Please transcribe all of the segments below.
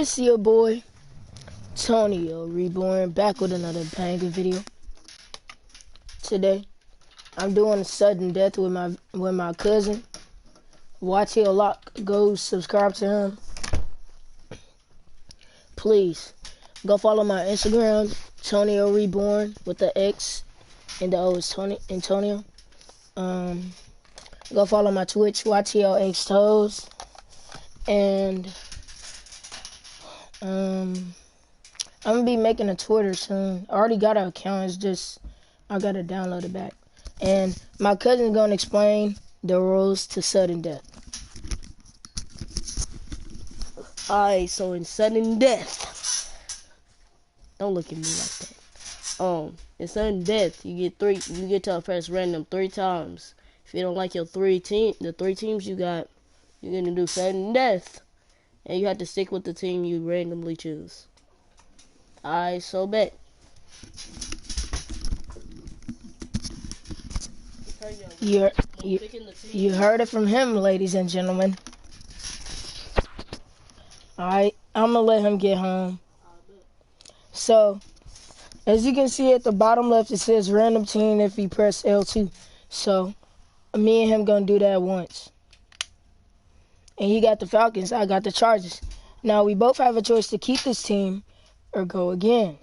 It's your boy, Tonio Reborn, back with another banger video. Today, I'm doing a sudden death with my cousin. Watch Hill Lock. Go subscribe to him. Please, go follow my Instagram, Tonio Reborn, with the X and the O is Antonio. Go follow my Twitch, YTLX Toes. And I'm gonna be making a Twitter soon. I already got an account, it's just I gotta download it back. And my cousin's gonna explain the rules to sudden death. Alright, so in sudden death, don't look at me like that. In sudden death, you get to press random 3 times. If you don't like the 3 teams you got, you're gonna do sudden death, and you have to stick with the team you randomly choose. Alright, so bet. You heard it from him, ladies and gentlemen. Alright, I'm gonna let him get home. So, as you can see at the bottom left, it says random team if you press L2. So, me and him gonna do that once. And he got the Falcons, I got the Chargers. Now, we both have a choice to keep this team or go again.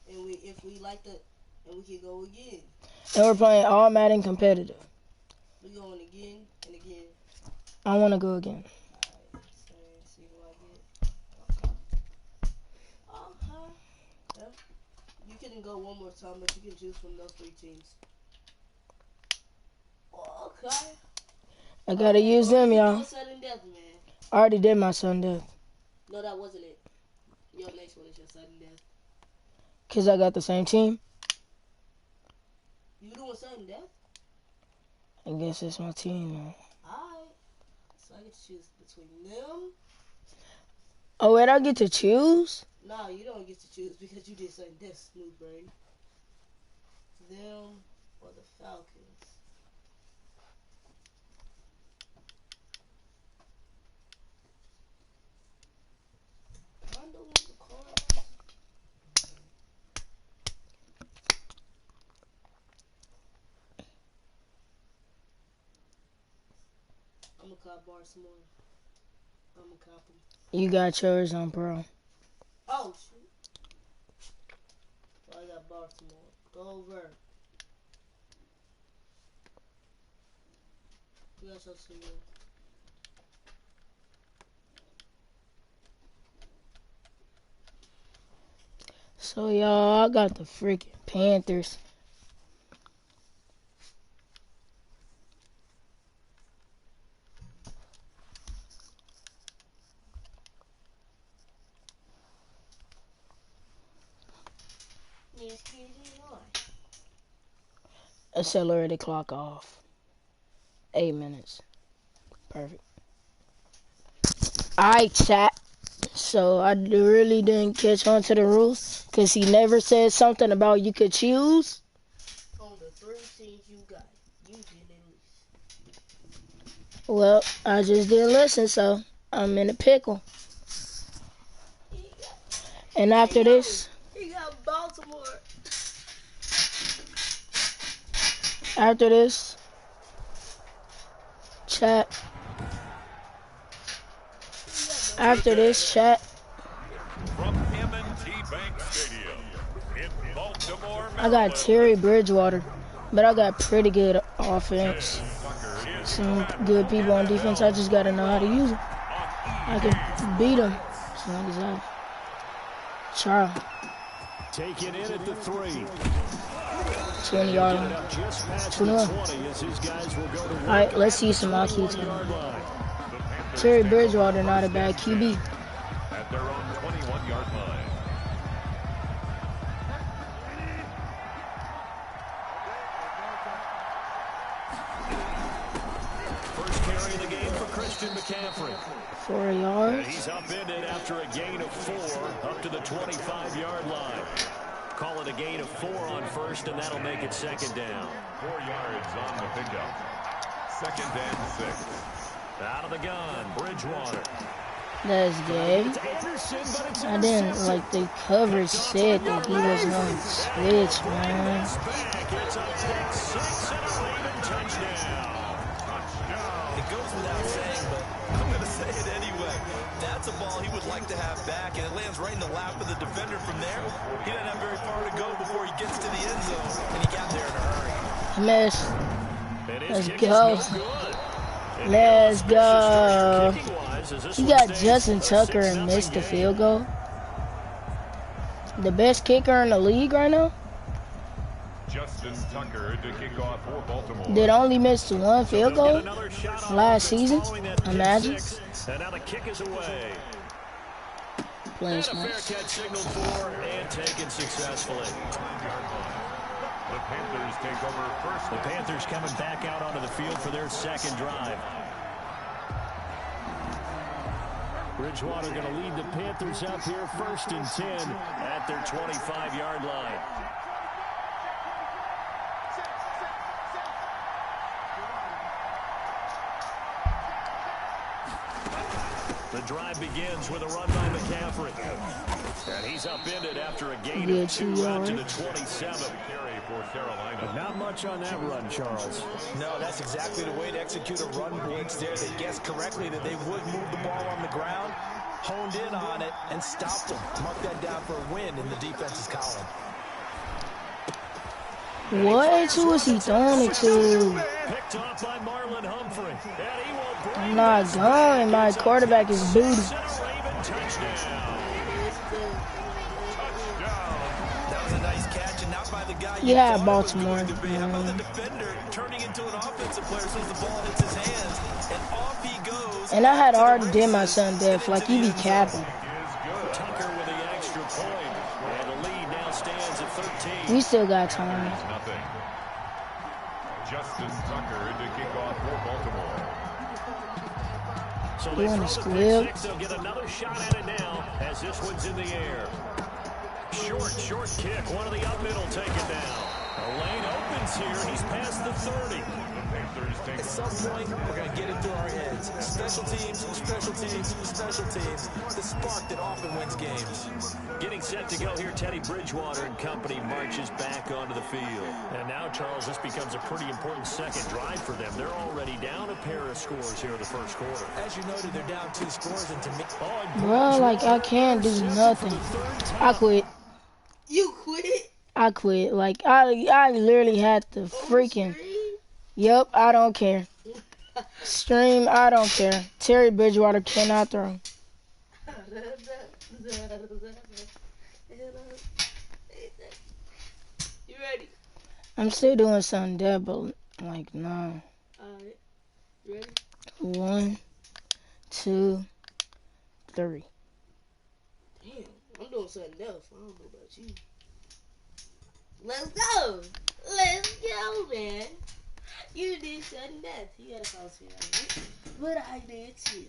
And if we like and we can go again. And we're playing all Madden competitive. We're going again and again. I want to go again. Alright, so see who I get. Okay. Yeah. You can go one more time, but you can choose from those 3 teams. Okay. I gotta use them, y'all. Sudden death, man. I already did my sudden death. No, that wasn't it. Your next one is your sudden death. Cause I got the same team. You doing sudden death? I guess it's my team now. Alright. So I get to choose between them. Oh, wait, I get to choose? No, you don't get to choose because you did sudden death, smooth brain. Them or the Falcons. I'm gonna cop Baltimore. I'm gonna cop them. You got yours on Pro. Oh, shoot. So I got Baltimore. Go over. You got your team. So, y'all, I got the freaking Panthers. Accelerated clock off. 8 minutes. Perfect. Alright, chat. So I really didn't catch on to the rules because he never said something about you could choose. On the 3 teams you got, you did at least. Well, I just didn't listen, so I'm in a pickle. And after this, he got Baltimore. After this, chat. After this, chat. From M&T Bank Stadium in Baltimore, I got Terry Bridgewater, but I got pretty good offense. Some good people on defense. I just gotta know how to use them. I can beat them as long as I try. Taking in at the 3. 20-yard line. 21. Alright, let's see some IQ. Terry Bridgewater, not a bad QB. at their own 21-yard line. First carry of the game for Christian McCaffrey. 4 yards. He's upended after a gain of 4 up to the 25-yard line. Call it a gain of 4 on first, and that'll make it second down. 4 yards on the pickup. Second and 6. Out of the gun, Bridgewater. That's gay. I didn't like the coverage said that he was on switch, man. It's a pick six and a Raven touchdown. It goes without saying, but I'm going to say it anyway. That's a ball he would like to have back, and it lands right in the lap of the defender from there. He doesn't have very far to go before he gets to the end zone, and he got there in a hurry. Miss. Let's go. Let's go. He got Justin Tucker and missed the field goal. The best kicker in the league right now. Justin Tucker to kick off for Baltimore. Did only miss one field goal last season. Imagine. And now the kick is away. Playing And a smart. fair catch signaled for and taken successfully. The Panthers take over first. The Panthers coming back out onto the field for their second drive. Bridgewater going to lead the Panthers up here 1st and 10 at their 25-yard line. The drive begins with a run by McCaffrey. And he's upended after a gain of 2 out to the 27. Carry for Carolina. Not much on that run, Charles. No, that's exactly the way to execute a run blitz there. They guessed correctly that they would move the ball on the ground, honed in on it, and stopped them. Mark that down for a win in the defense's column. What? Who is he throwing it to? Picked off by Marlon Humphrey. And he will break. I'm not going. My quarterback is booty. Raven touchdown. That was a nice catch, and not by the guy Yeah, thought it was Baltimore. going to be. How about the defender turning into an offensive player so the ball hits his hands, and off he goes. And I had already did my son death. Like, you be capping. Tucker with the extra point. And the lead now stands at 13. We still got time. Nothing. Justin Tucker to kick off for Baltimore. So You they wanna throw the squeal? pick six. They'll get another shot at it now as this one's in the air. Short kick. One of the up middle taken down. A lane opens here. He's past the 30. The Panthers take At some point, we're going to get it through our heads. Special teams, special teams, special teams. The spark that often wins games. Getting set to go here, Teddy Bridgewater and company marches back onto the field. And now, Charles, this becomes a pretty important second drive for them. They're already down a pair of scores here in the first quarter. As you noted, they're down 2 scores, and to me, Bro, like, I can't do nothing. I quit. You quit? I quit. Like, I literally had to freaking... Yep, I don't care. Stream, I don't care. Terry Bridgewater cannot throw. You ready? I'm still doing something there, but, like, no. Alright. Ready? 1, 2, 3. Damn, I'm doing something else. I don't know about you. Let's go. Let's go, man. You did sudden death. You gotta cross me, right? But I did too.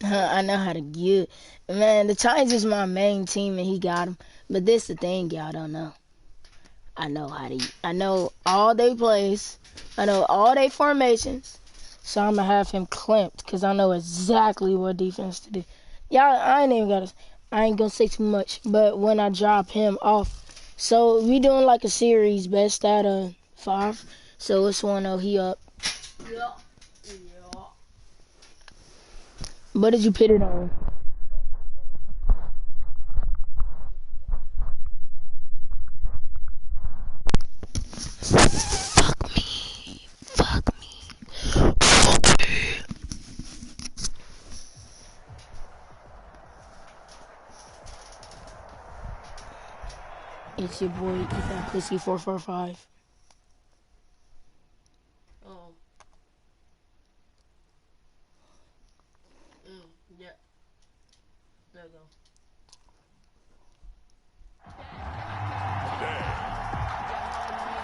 I know how to get. Man, the Titans is my main team, and he got him. But this the thing y'all don't know. I know all they plays. I know all they formations. So I'm going to have him clamped because I know exactly what defense to do. Y'all, I ain't going to say too much. But when I drop him off. So we doing like a series best out of 5. So it's 1-0, he up. Yeah. What did you put it on? Fuck me. It's your boy, Get That Pussy 445. Yeah. There we go. today.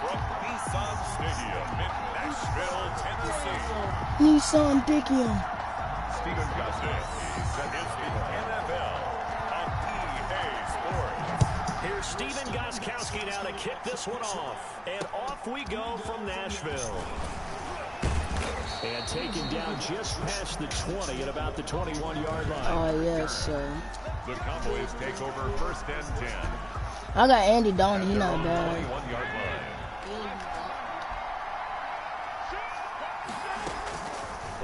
From Nissan Stadium in Nashville, Tennessee. Nissan Dickium. Stephen Gosnett is the NFL on EA Sports. Here's Stephen Gostkowski now to kick this one off. And off we go from Nashville. And taken down just past the 20 at about the 21-yard line. Oh, yes, sir. The Cowboys take over 1st and 10. I got Andy Dalton. He's not bad. 21-yard line.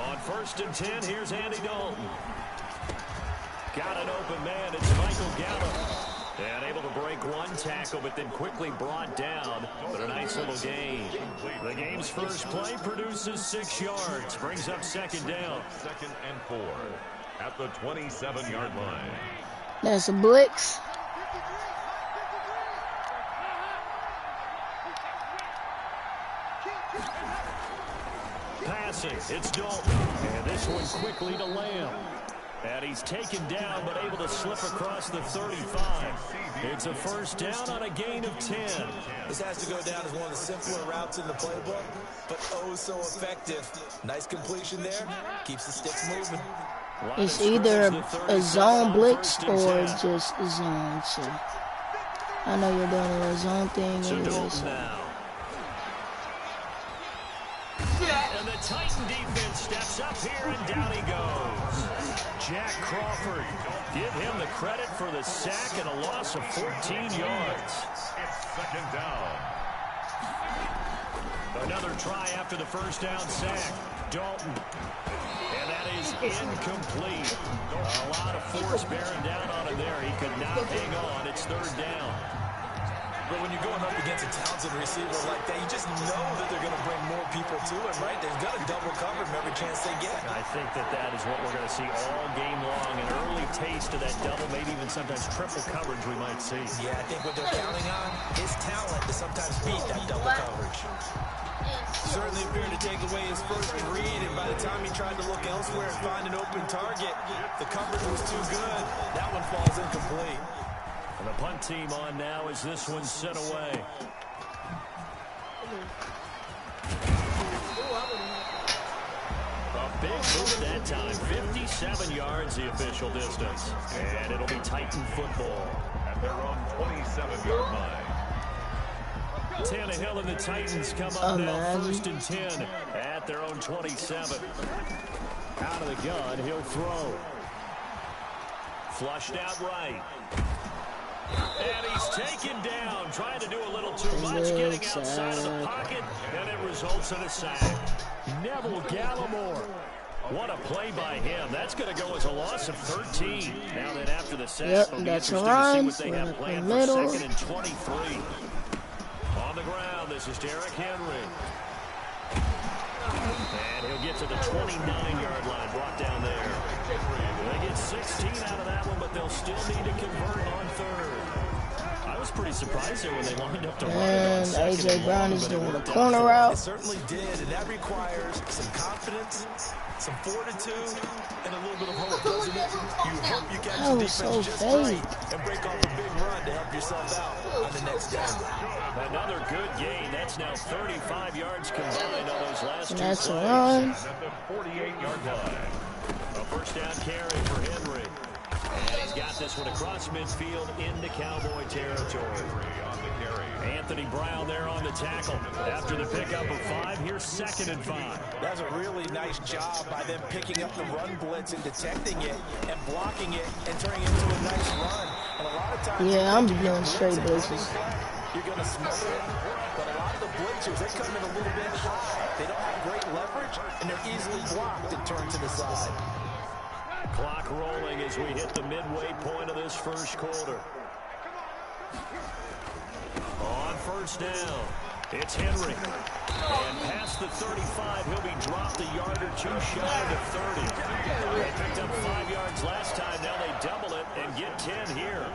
On 1st and 10, here's Andy Dalton. Got an open man. It's Michael Gallup. And able to break one tackle, but then quickly brought down. But a nice little gain. The game's first play produces 6 yards. Brings up 2nd down. 2nd and 4 at the 27-yard line. That's a blitz. Passing. It's Dalton. And this one quickly to Lamb. And he's taken down, but able to slip across the 35. It's a 1st down on a gain of 10. This has to go down as one of the simpler routes in the playbook, but oh so effective. Nice completion there. Keeps the sticks moving. It's either a zone blitz or just a zone. So I know you're doing a zone thing anyways. And the Titan defense steps up here, and down he goes. Jack Crawford, give him the credit for the sack and a loss of 14 yards. It's 2nd down. Another try after the 1st down sack. Dalton. And that is incomplete. A lot of force bearing down on him there. He could not hang on. It's 3rd down. But when you're going up against a talented receiver like that, you just know that they're going to bring more people to him, right? They've got to double cover him every chance they get. I think that is what we're going to see all game long. An early taste of that double, maybe even sometimes triple coverage we might see. Yeah, I think what they're counting on is talent to sometimes beat that double coverage. Certainly appeared to take away his first read, and by the time he tried to look elsewhere and find an open target, the coverage was too good. That one falls incomplete. And the punt team on now as this one's sent away. A big move that time. 57 yards the official distance. And it'll be Titan football. At their own 27-yard line. Tannehill and the Titans come up now 1st and 10 at their own 27. Out of the gun, he'll throw. Flushed out right. And he's taken down, trying to do a little too much, getting outside of the pocket, and it results in a sack. Neville Gallimore. What a play by him. That's going to go as a loss of 13. Now that after the sack, it'll be interesting to see what they have planned for 2nd and 23. On the ground, this is Derrick Henry. And he'll get to the 29-yard line, brought down there. They get 16 out of that one, but they'll still need to convert on 3rd. I was pretty surprised there when they lined up to run it on 2nd. A.J. Brown is doing a corner route. It certainly did, and that requires some confidence, some fortitude, and a little bit of hope, doesn't it? You hope you catch the defense just right and break off a big run to help yourself out on the next down. Another good gain. That's now 35 yards combined on those last 2 plays. That's a run. At the 48-yard line. A 1st down carry for Henry. And he's got this one across midfield into Cowboy territory. On the carry. Anthony Brown there on the tackle. After the pickup of 5, here's 2nd and 5. That's a really nice job by them picking up the run blitz and detecting it and blocking it and turning it into a nice run. And a lot of times, yeah, I'm just doing straight blitzes. You're going to smother it, but a lot of the blitzers, they come in a little bit high. They don't have great leverage, and they're easily blocked and turned to the side. Clock rolling as we hit the midway point of this 1st quarter. On 1st down, it's Henry. And past the 35, he'll be dropped a yard or 2 shy of the 30. They picked up 5 yards last time. Now they double it and get 10 here.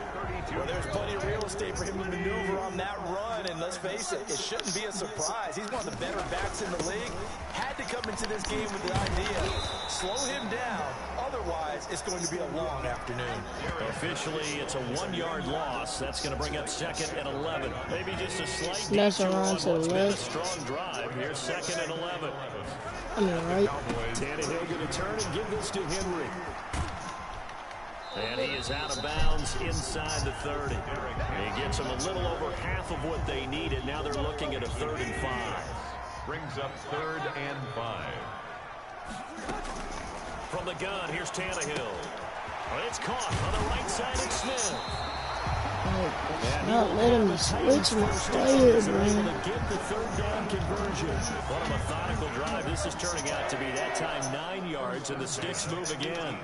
Well, there's plenty of real estate for him to maneuver on that run, and let's face it, it shouldn't be a surprise. He's one of the better backs in the league. Had to come into this game with the idea, slow him down, otherwise it's going to be a long afternoon. Officially, it's a 1-yard loss. That's going to bring up 2nd and 11. Maybe just a slight That's detour on around to what's the been a left. strong drive. Here's 2nd and 11. I mean, right? Tannehill going to turn and give this to Henry. And he is out of bounds inside the 30. He gets them a little over half of what they needed. Now they're looking at a 3rd and 5. Brings up 3rd and 5. From the gun, here's Tannehill. Well, it's caught on the right side of Smith. Not letting me switch my player, man. Get the third down conversion. What a methodical drive. This is turning out to be that time 9 yards, and the sticks move again.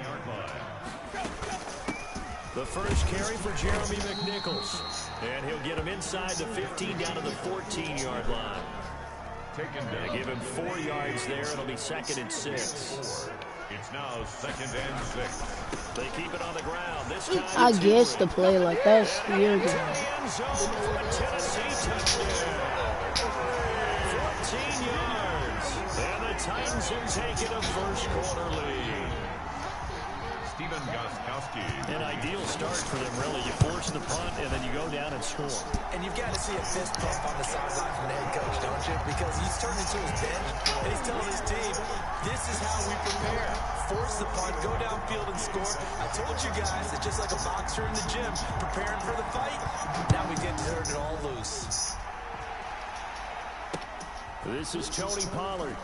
The first carry for Jeremy McNichols. And he'll get him inside the 15 down to the 14-yard line. They give him 4 yards there. It'll be 2nd and 6. It's now 2nd and 6. They keep it on the ground. This time I guess to play like that scared me. End zone for a Tennessee touchdown. 14 yards. And the Titans have taken a first quarter lead. Stephen Gostkowski. An ideal start for them, really. You force the punt, and then you go down and score. And you've got to see a fist pump on the sideline from the head coach, don't you? Because he's turned into his bench, and he's telling his team, this is how we prepare. Force the punt, go downfield and score. I told you guys, it's just like a boxer in the gym, preparing for the fight. Now we didn't turn it all loose. This is Tony Pollard.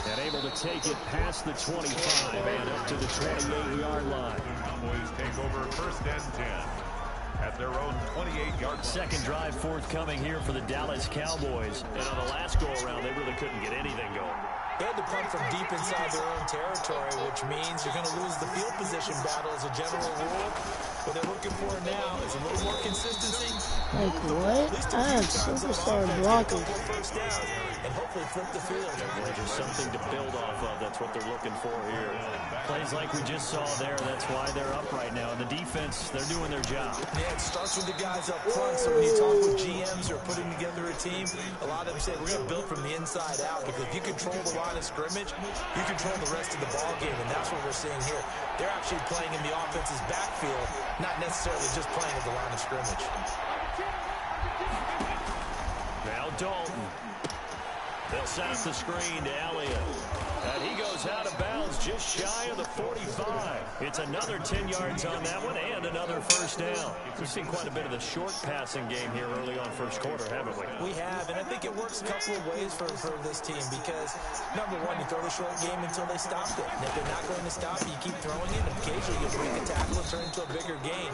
And able to take it past the 25 and up to the 28-yard line. Cowboys take over 1st and 10 at their own 28-yard line. Second drive forthcoming here for the Dallas Cowboys. And on the last go-around, they really couldn't get anything going. They had to punt from deep inside their own territory, which means you're going to lose the field position battle as a general rule. What they're looking for now is a little more consistency. Like what? I have superstar blockers. First down and hopefully flip the field. Just something to build off of. That's what they're looking for here. Plays like we just saw there. That's why they're up right now. And the defense, they're doing their job. Yeah, it starts with the guys up front. So when you talk with GMs who are putting together a team, a lot of them say we're going to build from the inside out, because if you control the line of scrimmage, you control the rest of the ball game, and that's what we're seeing here. They're actually playing in the offense's backfield, not necessarily just playing at the line of scrimmage. Now Dalton. They'll set up the screen to Elliott. And he goes out of bounds just shy of the 45. It's another 10 yards on that one and another first down. We've seen quite a bit of the short passing game here early on first quarter, haven't we? We have, and I think it works a couple of ways for this team, because, number one, you throw the short game until they stop it. And if they're not going to stop it, you keep throwing it, and occasionally you'll break a tackle and turn into a bigger gain.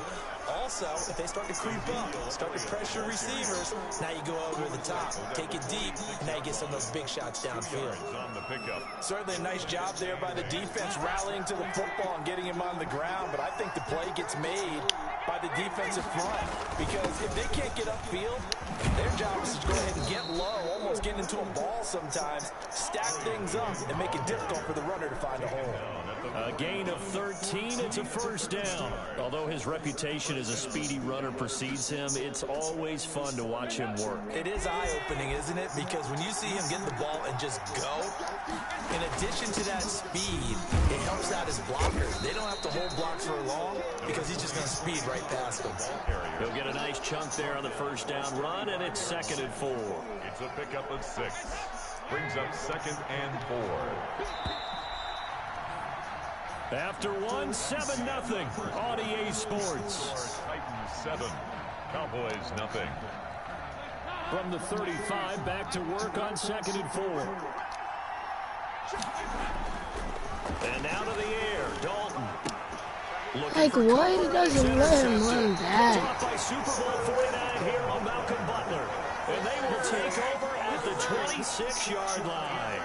Also, if they start to creep up, start to pressure receivers, now you go over the top, take it deep, and now you get some of those big shots downfield. On the pickup. Certainly a nice job there by the defense, rallying to the football and getting him on the ground, but I think the play gets made by the defensive front, because if they can't get upfield, their job is to go ahead and get low, almost get into a ball sometimes, stack things up, and make it difficult for the runner to find a hole. A gain of 13, it's a first down. Although his reputation as a speedy runner precedes him, it's always fun to watch him work. It is eye-opening, isn't it? Because when you see him get the ball and just go, in addition to that speed, it helps out his blockers. They don't have to hold blocks for long, because he's just going to speed right past them. He'll get a nice chunk there on the first down run, and it's 2nd and 4. It's a pickup of 6. Brings up 2nd and 4. After 1, 7-0 on EA Sports. Titans 7, Cowboys nothing. From the 35, back to work on 2nd and 4. And out of the air, Dalton. Like what? He doesn't let him run back. Dropped by Super Bowl 49 here on Malcolm Butler. And they will take over at the 26-yard line.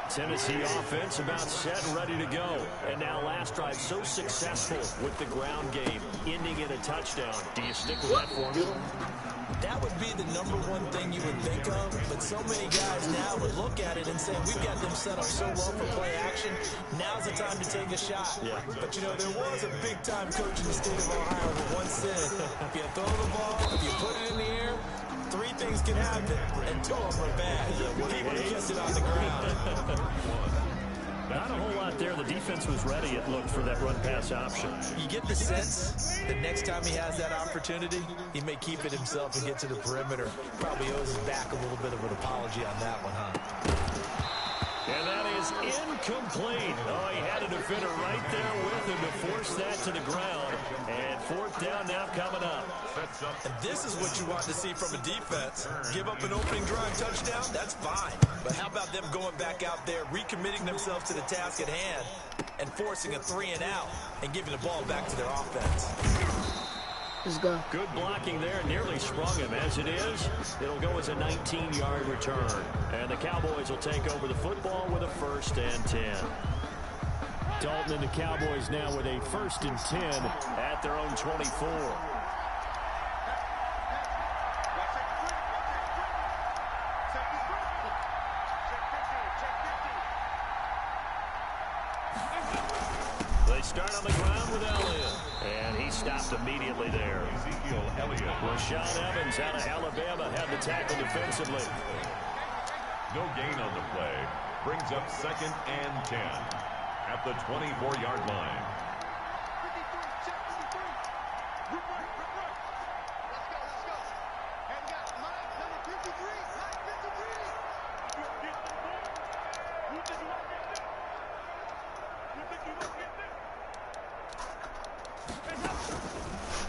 Tennessee offense about set and ready to go. And now last drive so successful with the ground game, ending in a touchdown. Do you stick with that formula? That would be the number one thing you would think of, but so many guys now would look at it and say, we've got them set up so well for play action, now's the time to take a shot. Yeah. But, you know, there was a big-time coach in the state of Ohio who once said, if you throw the ball, if you put it in the air, 3 things can happen, and 2 of them are bad. People kiss it on the ground. Not a whole lot there. The defense was ready, it looked, for that run-pass option. You get the sense that next time he has that opportunity, he may keep it himself and get to the perimeter. Probably owes his back a little bit of an apology on that one, huh? And that is incomplete. Oh, he had a defender right there with him to force that to the ground. And 4th down now coming up. And this is what you want to see from a defense. Give up an opening drive touchdown, that's fine. But how about them going back out there, recommitting themselves to the task at hand, and forcing a 3-and-out and giving the ball back to their offense. Let's go. Good blocking there. Nearly sprung him. As it is, it'll go as a 19-yard return. And the Cowboys will take over the football with a 1st and 10. Dalton and the Cowboys now with a 1st and 10 at their own 24. They start on the ground with Elliott. And he stopped immediately there. Rashaan Evans out of Alabama had the tackle defensively. No gain on the play. Brings up 2nd and 10 at the 24-yard line.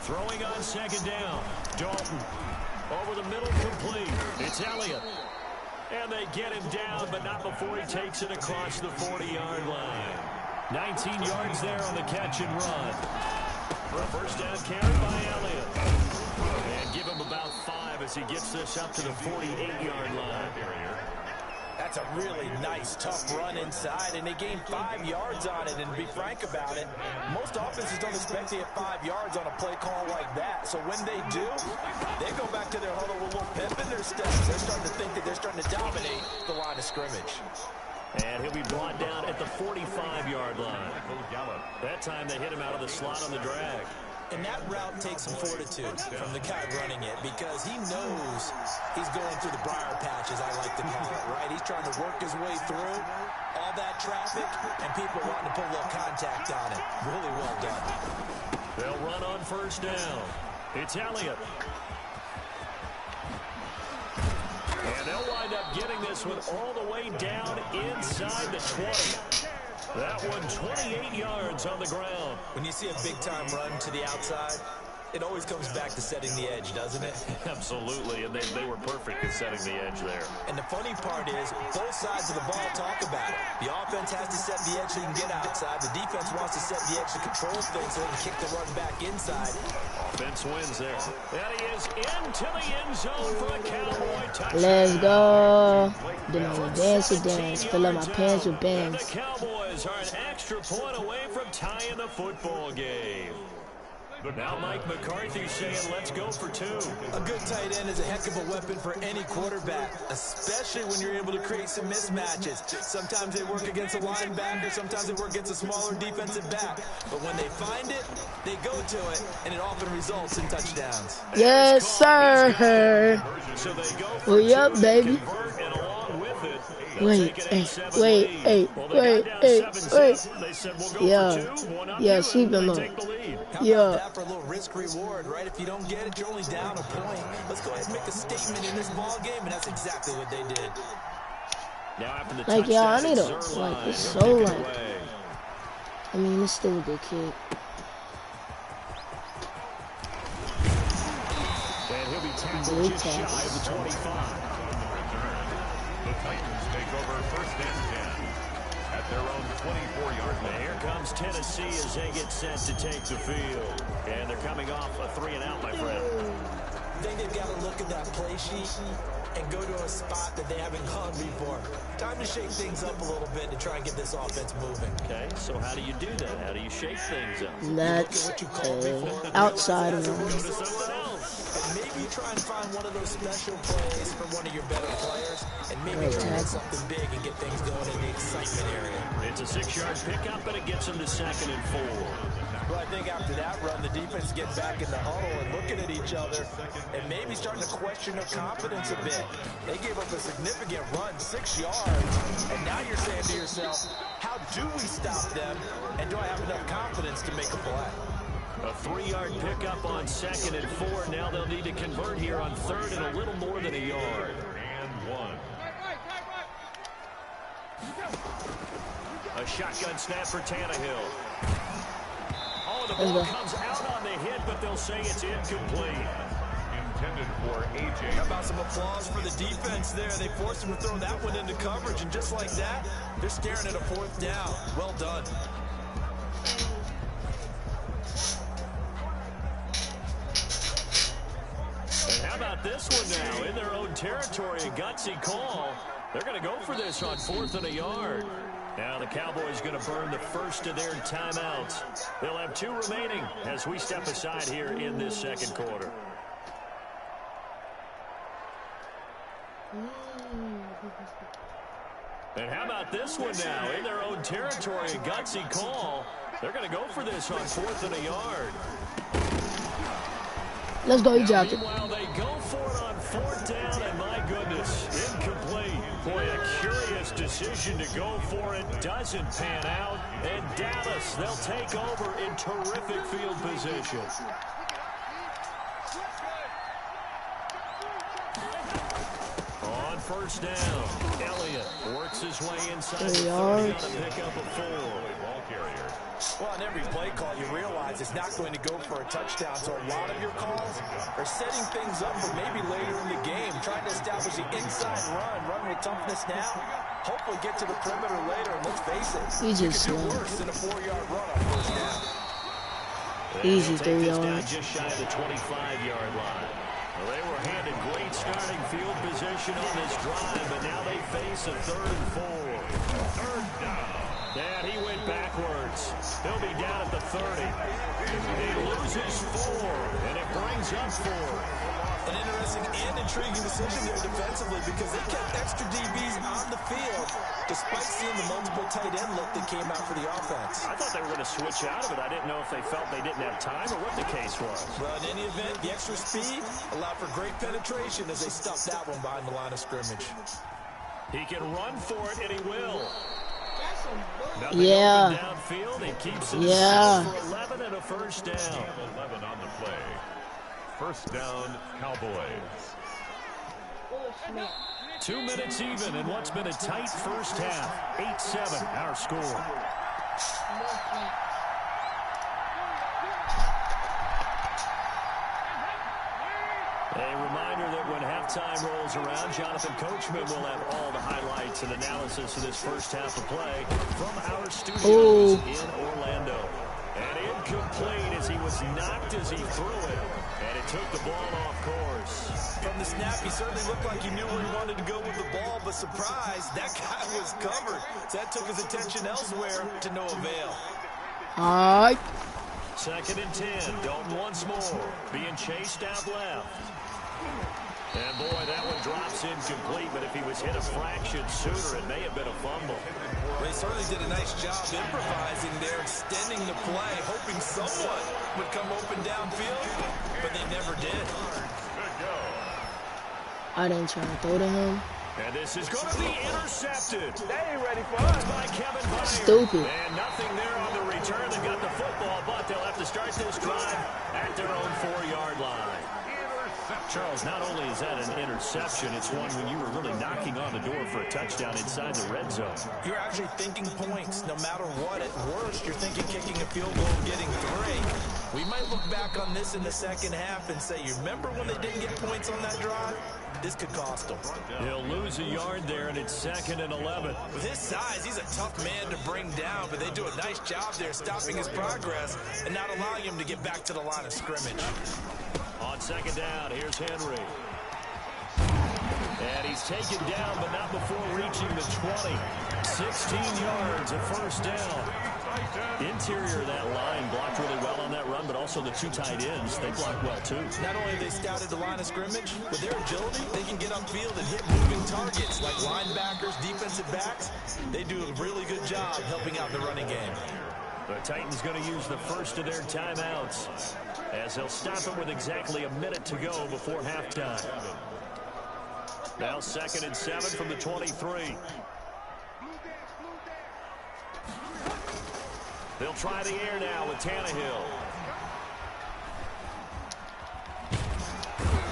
Throwing on 2nd down. Dalton over the middle, complete. It's Elliott. And they get him down, but not before he takes it across the 40-yard line. 19 yards there on the catch and run. For a 1st down carry by Elliott. And give him about 5 as he gets this up to the 48-yard line. That's a really nice, tough run inside, and they gained 5 yards on it. And to be frank about it, most offenses don't expect to get 5 yards on a play call like that. So when they do, they go back to their huddle with a little pep in their steps. They're starting to think that they're starting to dominate the line of scrimmage. And he'll be brought down at the 45-yard line. That time they hit him out of the slot on the drag. And that route takes some fortitude from the guy running it, because he knows he's going through the briar patch, as I like to call it, right? He's trying to work his way through all that traffic, and people wanting to put a little contact on it. Really well done. They'll run on 1st down. It's Elliott. And they'll wind up getting this one all the way down inside the 20. That one 28 yards on the ground. When you see a big-time run to the outside, it always comes back to setting the edge, doesn't it? Absolutely, and they were perfect at setting the edge there. And the funny part is, both sides of the ball talk about it. The offense has to set the edge so you can get outside. The defense wants to set the edge to control things so they can kick the run back inside. Offense wins there. And he is into the end zone for a Cowboy touchdown. Let's go. Then I'm gonna dance with dance. Fill up my pants with And bands. the Cowboys are an extra point away from tying the football game. Now Mike McCarthy saying, let's go for 2. A good tight end is a heck of a weapon for any quarterback, especially when you're able to create some mismatches. Sometimes they work against a linebacker, sometimes they work against a smaller defensive back. But when they find it, they go to it, and it often results in touchdowns. Yes, sir. So they go for Well, yup, 2 baby. and convert, and along with it, Wait, They said, we'll go Yeah. for 2, 1 up Yeah, you, sweep and him they up. take the lead. How Yeah. about that for a little risk-reward, right? If you don't get it, you're only down a point. Let's go ahead and make a statement in this ball game, and that's exactly what they did. Now after the Like, y'all, I touchdown, need a, it's like, Zerline. it's He'll so, kick it like, away. I mean, it's still a good kick. And he'll be tackled Good just shy tackle. of the 25. The Titans take over 1st and 10 at their own 24-yard And line. here comes Tennessee as they get set to take the field. And they're coming off a 3-and-out, my friend. I think they've got to look at that play sheet and go to a spot that they haven't gone before. Time to shake things up a little bit to try and get this offense moving. Okay, so how do you do that? How do you shake things up? That's outside of Go him. to something else. And maybe try and find one of those special plays for one of your better players, and maybe try and hit something big and get things going in the excitement area. It's a 6-yard pickup, but it gets them to 2nd and 4. Well, I think after that run, the defense gets back in the huddle and looking at each other and maybe starting to question their confidence a bit. They gave up a significant run, 6 yards, and now you're saying to yourself, how do we stop them, and do I have enough confidence to make a play? A 3-yard pickup on 2nd and 4. Now they'll need to convert here on 3rd and a little more than a yard. And 1. A shotgun snap for Tannehill. Oh, the Let's ball go. comes out on the hit, but they'll say it's incomplete. Intended for AJ. How about some applause for the defense there? They forced him to throw that one into coverage, and just like that, they're staring at a 4th down. Well done. And how about this one now? In their own territory, a gutsy call. They're going to go for this on 4th and a yard. Now the Cowboys going to burn the first of their timeouts. They'll have 2 remaining as we step aside here in this second quarter. And how about this one now? In their own territory, a gutsy call. They're going to go for this on 4th and a yard. Let's go. He dropped it. Meanwhile, they go for it on 4th down, and my goodness, incomplete. Boy, a curious decision to go for it. Doesn't pan out. And Dallas, they'll take over in terrific field position. On 1st down, Elliott works his way inside the 30 on a pickup of 4. Ball carrier. Well, on every play call, you realize it's not going to go for a touchdown. So a lot of your calls are setting things up for maybe later in the game, trying to establish the inside run with toughness now. Hopefully get to the perimeter later, and let's face it, you could do worse than a 4-yard run on 1st down. Easy 3 Down yards. just shy of the 25-yard line. Well, they were handed great starting field position on this drive, but now they face a 3rd and 4. 3rd down. And he went backwards. He'll be down at the 30. He loses 4, and it brings up 4. An interesting and intriguing decision there defensively, because they kept extra DBs on the field despite seeing the multiple tight end look that came out for the offense. I thought they were going to switch out of it. I didn't know if they felt they didn't have time or what the case was. Well, in any event, the extra speed allowed for great penetration as they stuffed that one behind the line of scrimmage. He can run for it, and he will. Yeah. Downfield, he keeps it Yeah. for 11 and a 1st down. 11 on the play. 1st down, Cowboys. 2 minutes even in what's been a tight first half. 8-7, our score. A reminder that when halftime rolls around, Jonathan Coachman will have all the highlights and analysis of this first half of play from our studios in Orlando. And incomplete as he was knocked as he threw it. And it took the ball off course. From the snap, he certainly looked like he knew where he wanted to go with the ball, but surprise, that guy was covered. So that took his attention elsewhere to no avail. All right. 2nd and 10. Dalton once more being chased out left. And boy, that one drops incomplete, but if he was hit a fraction sooner, it may have been a fumble. Well, they certainly did a nice job improvising there, extending the play, hoping someone would come open downfield, but they never did. I didn't try to throw to him. And this is going to be intercepted. They ain't ready for us. By Kevin Byard. Stupid. And nothing there on the return. They got the football, but they'll have to start this drive at their own 4-yard line. Charles, not only is that an interception, it's one when you were really knocking on the door for a touchdown inside the red zone. You're actually thinking points. No matter what, at worst, you're thinking kicking a field goal and getting 3. We might look back on this in the second half and say, you remember when they didn't get points on that drive? This could cost them. He'll lose a yard there, and it's 2nd and 11. With his size, he's a tough man to bring down, but they do a nice job there stopping his progress and not allowing him to get back to the line of scrimmage. On 2nd down, here's Henry. And he's taken down, but not before reaching the 20. 16 yards, a 1st down. Interior of that line blocked really well on that run, but also the 2 tight ends, they blocked well too. Not only have they scouted the line of scrimmage, with their agility, they can get upfield and hit moving targets like linebackers, defensive backs. They do a really good job helping out the running game. The Titans going to use the first of their timeouts as they'll stop it with exactly a minute to go before halftime. Now 2nd and 7 from the 23. They'll try the air now with Tannehill.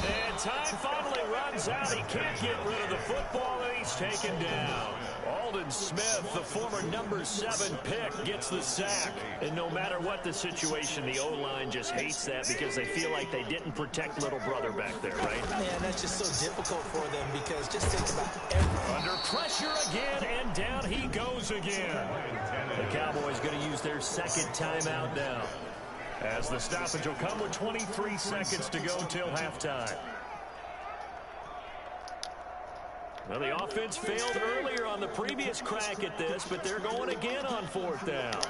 And time finally runs out. He can't get rid of the football, and he's taken down. Aldon Smith, the former number 7 pick, gets the sack. And no matter what the situation, the O-line just hates that because they feel like they didn't protect little brother back there, right? Yeah, that's just so difficult for them because just think about everything. Under pressure again, and down he goes again. The Cowboys going to use their second timeout now, as the stoppage will come with 23 seconds to go till halftime. Well, the offense failed earlier on the previous crack at this, but they're going again on 4th down.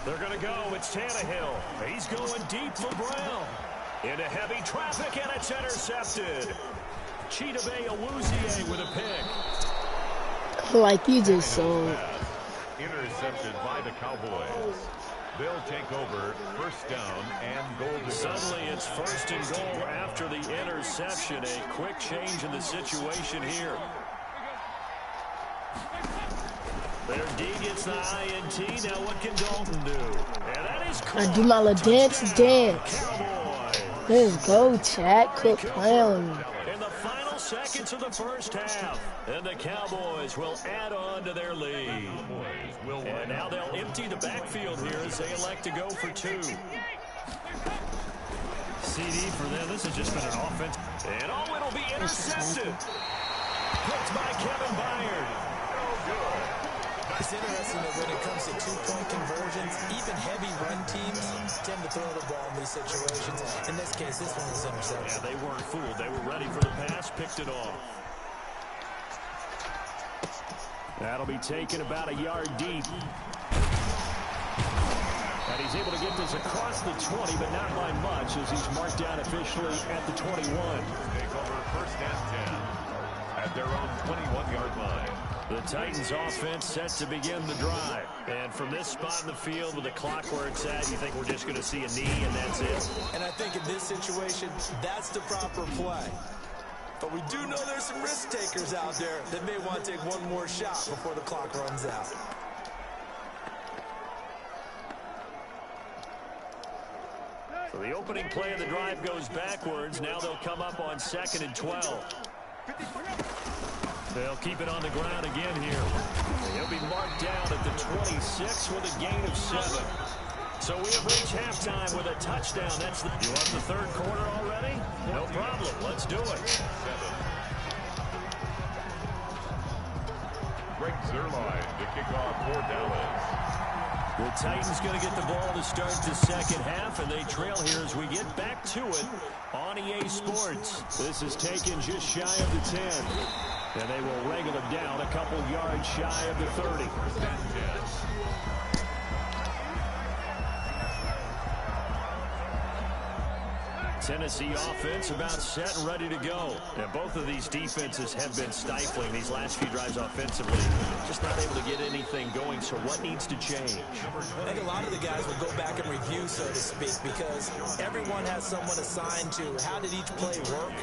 They're going to go. It's Tannehill. He's going deep for Brown. Into heavy traffic, and it's intercepted. Chidobe Awuzie with a pick. Like you just saw. Intercepted by the Cowboys. They'll take over 1st down and goal to go. Suddenly it's 1st and goal after the interception. A quick change in the situation here. Their D gets the INT. Now what can Dalton do? And that is I do my little dance. Cowboys. Let's go, chat. Quit playing with me. In the final seconds of the 1st half, and the Cowboys will add on to their lead. And now they'll empty the backfield here as they elect to go for 2. CD for them. This has just been an offense. And it'll be intercepted. Picked by Kevin Byard. It's interesting that when it comes to 2-point conversions, even heavy run teams tend to throw the ball in these situations. In this case, this one was intercepted. Yeah, they weren't fooled. They were ready for the pass, picked it off. That'll be taken about a yard deep. And he's able to get this across the 20, but not by much, as he's marked down officially at the 21. Take over 1st and 10 at their own 21-yard line. The Titans offense set to begin the drive. And from this spot in the field with the clock where it's at, you think we're just going to see a knee and that's it? And I think in this situation, that's the proper play. But we do know there's some risk takers out there that may want to take one more shot before the clock runs out. So the opening play of the drive goes backwards. Now they'll come up on 2nd and 12. They'll keep it on the ground again here. He'll be marked down at the 26 with a gain of 7. So we have reached halftime with a touchdown. That's you want the 3rd quarter already? No problem. Let's do it. Greg Zuerlein to kick off for Dallas. The Titans going to get the ball to start the 2nd half, and they trail here as we get back to it on EA Sports. This is taken just shy of the 10. And they will wrangle him down a couple yards shy of the 30. Tennessee offense about set and ready to go. And both of these defenses have been stifling these last few drives offensively. Just not able to get anything going, so what needs to change? I think a lot of the guys will go back and review, so to speak, because everyone has someone assigned to how did each play work.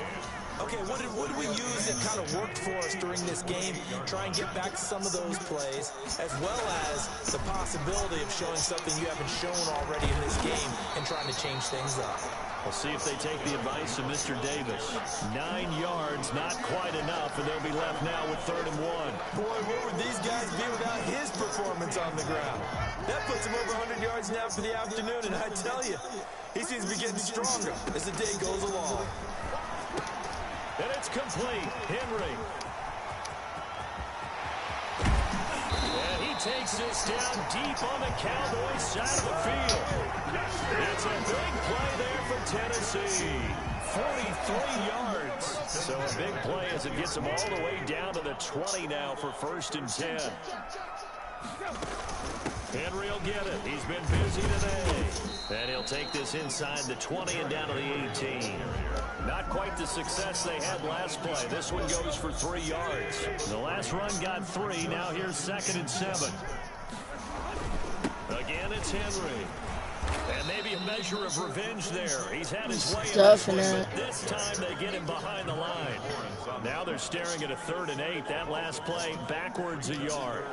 Okay, what did we use that kind of worked for us during this game? Try and get back some of those plays, as well as the possibility of showing something you haven't shown already in this game and trying to change things up. We'll see if they take the advice of Mr. Davis. 9 yards, not quite enough, and they'll be left now with 3rd and 1. Boy, what would these guys be without his performance on the ground? That puts him over 100 yards now for the afternoon, and I tell you, he seems to be getting stronger as the day goes along. And it's complete. Henry. And he takes this down deep on the Cowboys side of the field. It's a big play there for Tennessee. 43 yards. So a big play as it gets them all the way down to the 20 now for 1st and 10. Henry will get it. He's been busy today. And he'll take this inside the 20 and down to the 18. Not quite the success they had last play. This one goes for 3 yards. The last run got 3. Now here's 2nd and 7. Again, it's Henry. And maybe a measure of revenge there. He's had his way in Stuff this one, and but this time they get him behind the line. Now they're staring at a 3rd and 8. That last play backwards a yard.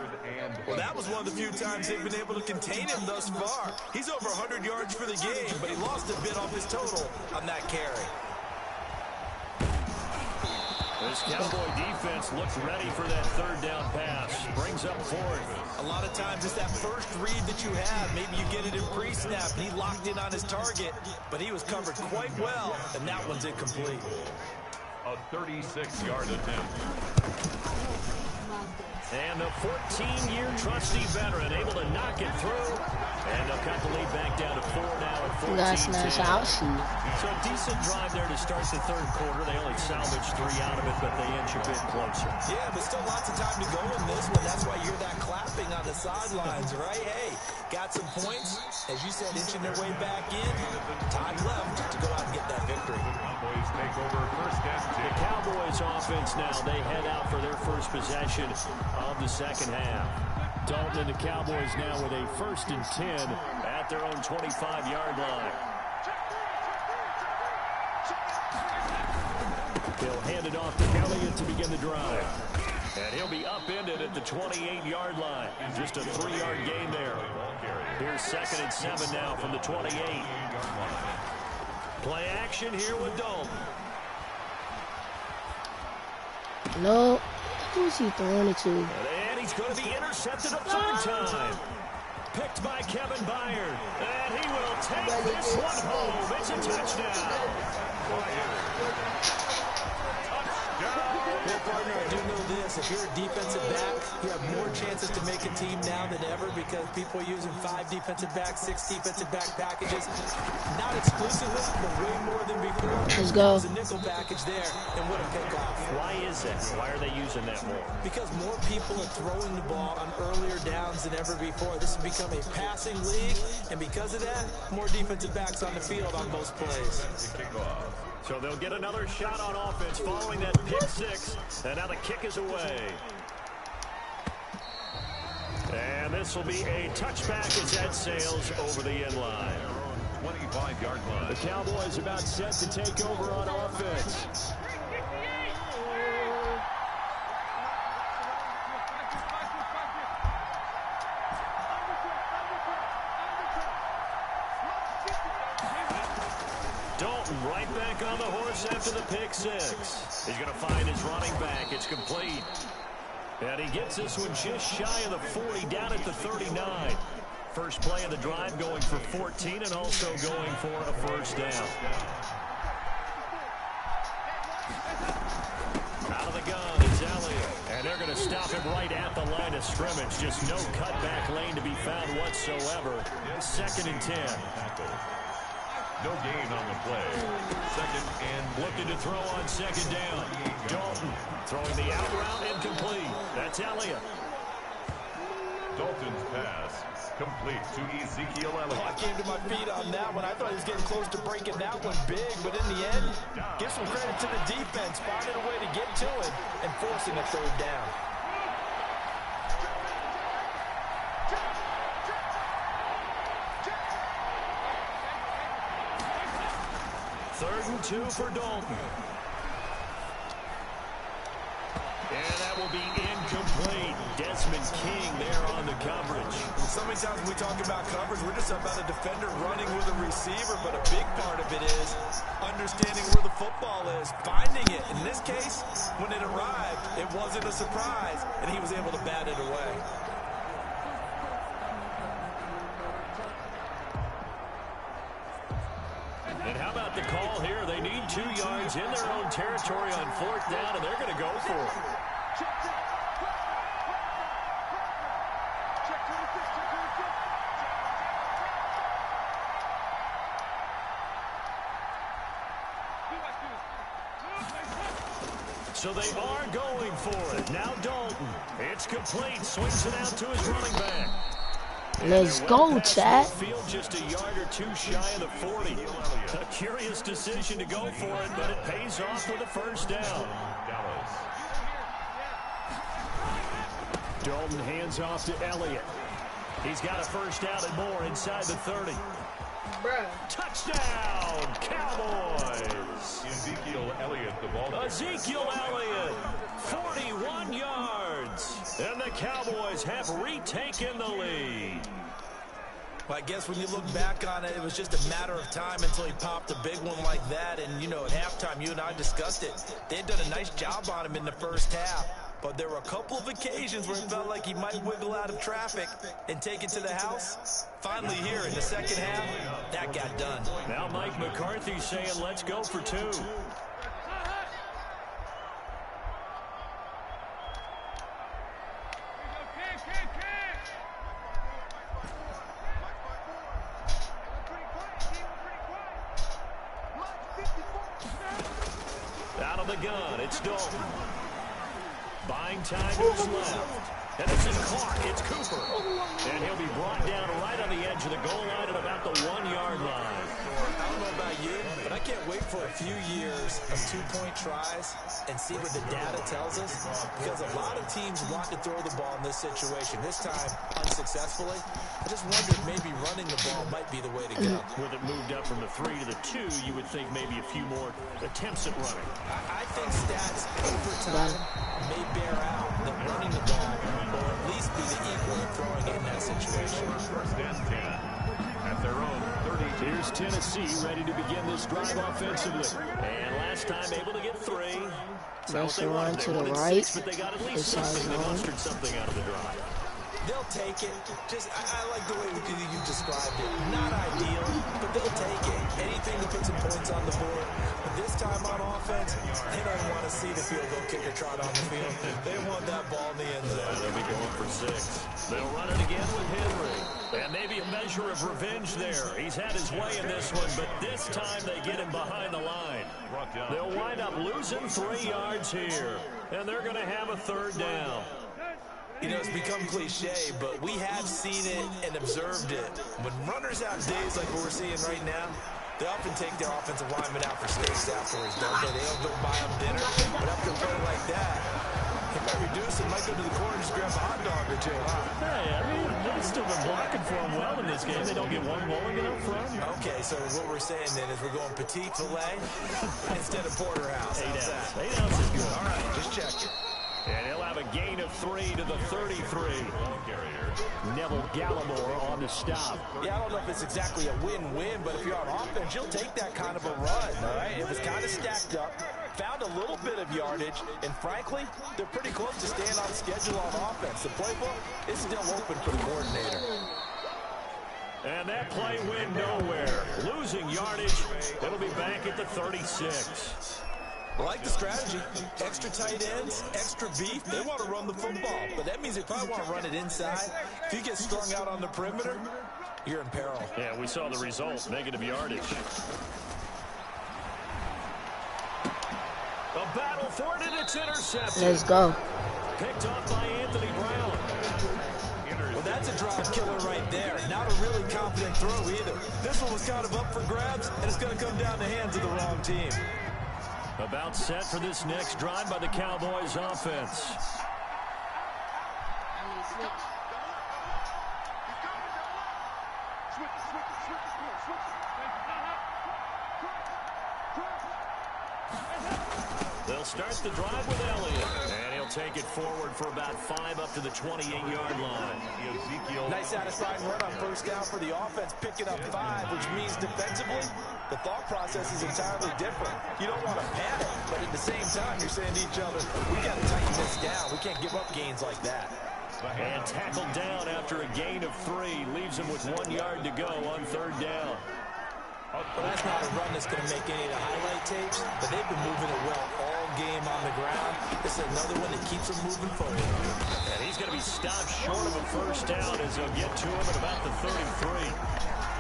Well, that was one of the few times they've been able to contain him thus far. He's over 100 yards for the game, but he lost a bit off his total on that carry. This Cowboy defense looks ready for that 3rd down pass. Brings up 4th. A lot of times it's that first read that you have. Maybe you get it in pre-snap, and he locked in on his target, but he was covered quite well, and that one's incomplete. A 36-yard attempt. And the 14-year trusty veteran able to knock it through. And they'll cut the lead back down to 4 now at 14. That's nice. I'll see. So a decent drive there to start the 3rd quarter. They only salvaged 3 out of it, but they inch a bit closer. Yeah, but still lots of time to go in this one. That's why you hear that clapping on the sidelines, right? Hey, got some points. As you said, inching their way back in. Time left to go out and get that victory. Cowboys take over 1st and 10. The Cowboys offense now, they head out for their first possession of the 2nd half. Dalton and the Cowboys now with a 1st and 10 at their own 25-yard line. They'll hand it off to Elliott to begin the drive. And he'll be upended at the 28-yard line. Just a 3-yard gain there. Here's 2nd and 7 now from the 28. Play action here with Dalton. No. Who's he throwing it to? And he's going to be intercepted a 3rd time. Picked by Kevin Byard. And he will take this one home. It's a touchdown. Well, partner, I do know this. If you're a defensive back, you have more chances to make a team now than ever because people are using 5 defensive backs, 6 defensive back packages. Not exclusively, but way more than before. Let's go. There's a nickel package there, and what a pickoff. Why is that? Why are they using that more? Because more people are throwing the ball on earlier downs than ever before. This has become a passing league, and because of that, more defensive backs on the field on most plays. So they'll get another shot on offense following that pick 6. And now the kick is away. And this will be a touchback as that sails over the end line. 25-yard line. The Cowboys about set to take over on offense. Dalton right back on the horse after the pick 6. He's going to find his running back. It's complete. And he gets this one just shy of the 40, down at the 39. First play of the drive going for 14 and also going for a 1st down. Out of the gun is Elliott. And they're going to stop him right at the line of scrimmage. Just no cutback lane to be found whatsoever. 2nd and 10. No gain on the play. 2nd and looking to throw on 2nd down. Dalton throwing the out route incomplete. That's Elliott. Dalton's pass complete to Ezekiel Elliott. I came to my feet on that one. I thought he was getting close to breaking that one big, but in the end, give some credit to the defense, finding a way to get to it and forcing a 3rd down. Third and 2 for Dalton. And that will be incomplete. Desmond King there on the coverage. So many times when we talk about coverage, we're just about a defender running with a receiver, but a big part of it is understanding where the football is, finding it. In this case, when it arrived, it wasn't a surprise, and he was able to bat it away. And how about the call here? They need 2 yards in their own territory on 4th down, and they're going to go for it. So they are going for it. Now Dalton. It's complete. Swings it out to his running back. Let's go, Chad. Field just a yard or 2 shy of the 40. A curious decision to go for it, but it pays off with a 1st down. Dalton hands off to Elliott. He's got a 1st down and more inside the 30. Bruh. Touchdown, Cowboys. Ezekiel Elliott, the ball. Ezekiel Elliott, 41 yards. And the Cowboys have retaken the lead. Well, I guess when you look back on it, it was just a matter of time until he popped a big one like that. And, you know, at halftime, you and I discussed it. They had done a nice job on him in the first half. But there were a couple of occasions where it felt like he might wiggle out of traffic and take it to the house. Finally here in the second half, that got done. Now Mike McCarthy saying, let's go for two. Out of the gun, it's Dalton. Buying time to his left. And this is Clark. It's Cooper. And he'll be brought down right on the edge of the goal line at about the 1-yard line. I don't know about you, but I can't wait for a few years of two-point tries and see what the data tells us. Because a lot of teams want to throw the ball in this situation. This time, unsuccessfully. I just wonder if maybe running the ball might be the way to go. With it moved up from the 3 to the 2, you would think maybe a few more attempts at running. I think stats over time may bear out that running the ball will at least be the equal of throwing in that situation. First and 10 at their own 30. Here's Tennessee ready to begin this drive offensively. And last time able to get 3. Nice run to the wanted right. 6, but they got at least something. They mustered something out of the drive. They'll take it. Just, I like the way you described it. Not ideal, but they'll take it. Anything to put some points on the board. But this time on offense, they don't want to see the field goal kicker trot on the field. They want that ball in the end zone. They'll be going for 6. They'll run it again with Henry. And maybe a measure of revenge there. He's had his way in this one, but this time they get him behind the line. They'll wind up losing 3 yards here. And they're going to have a 3rd down. You know, it's become cliche, but we have seen it and observed it. When runners have days like what we're seeing right now, they often take their offensive linemen out for steaks afterwards, don't they? They don't go buy them dinner, but after a play like that, they might reduce it, might go to the corner and just grab a hot dog or two, huh? Hey, I mean, they've still been blocking for him well in this game. They don't get one mulligan up front. Okay, so what we're saying then is we're going petite filet instead of porterhouse. 8 How's ounce. that? 8 ounce is good. All right, just check it. And he'll have a gain of 3 to the 33. Neville Gallimore on the stop. Yeah, I don't know if it's exactly a win-win, but if you're on offense, you'll take that kind of a run, all right? It was kind of stacked up, found a little bit of yardage, and frankly, they're pretty close to staying on schedule on offense. The playbook is still open for the coordinator. And that play went nowhere. Losing yardage. It'll be back at the 36. I like the strategy. Extra tight ends, extra beef. They want to run the football, but that means they probably want to run it inside. If you get strung out on the perimeter, you're in peril. Yeah, we saw the result. Negative yardage. A battle for it, and it's intercepted. Let's go. Picked up by Anthony Brown. Well, that's a drive killer right there. Not a really confident throw either. This one was kind of up for grabs, and it's going to come down the hands of the wrong team. About set for this next drive by the Cowboys offense. They'll start the drive with Elliott. And he'll take it forward for about 5 up to the 28-yard line. Nice satisfying run on first down for the offense, picking up 5, which means defensively, the thought process is entirely different. You don't want to panic, but at the same time, you're saying to each other, we got to tighten this down. We can't give up gains like that. And tackled down after a gain of 3. Leaves him with 1 yard to go on 3rd down. Well, that's not a run that's going to make any of the highlight tapes, but they've been moving it well all game on the ground. This is another one that keeps them moving forward. And he's going to be stopped short of a 1st down as they'll get to him at about the 33.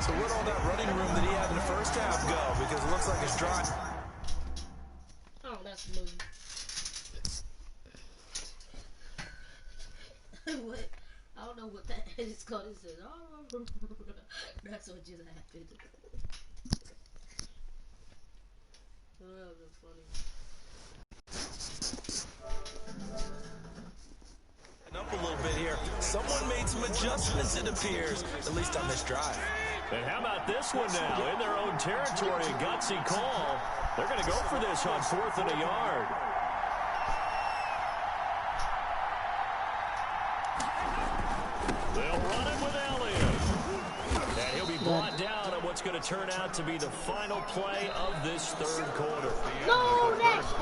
So where'd all that running room that he had in the first half go? Because it looks like it's dry. Oh, that's blue. What? I don't know what that is called. It says, oh, that's what just happened. Oh, that was funny. Up a little bit here. Someone made some adjustments, it appears, at least on this drive. And how about this one now? In their own territory, a gutsy call. They're going to go for this on 4th and a yard. They'll run it with Elliott. And he'll be brought down on what's going to turn out to be the final play of this third quarter. No, next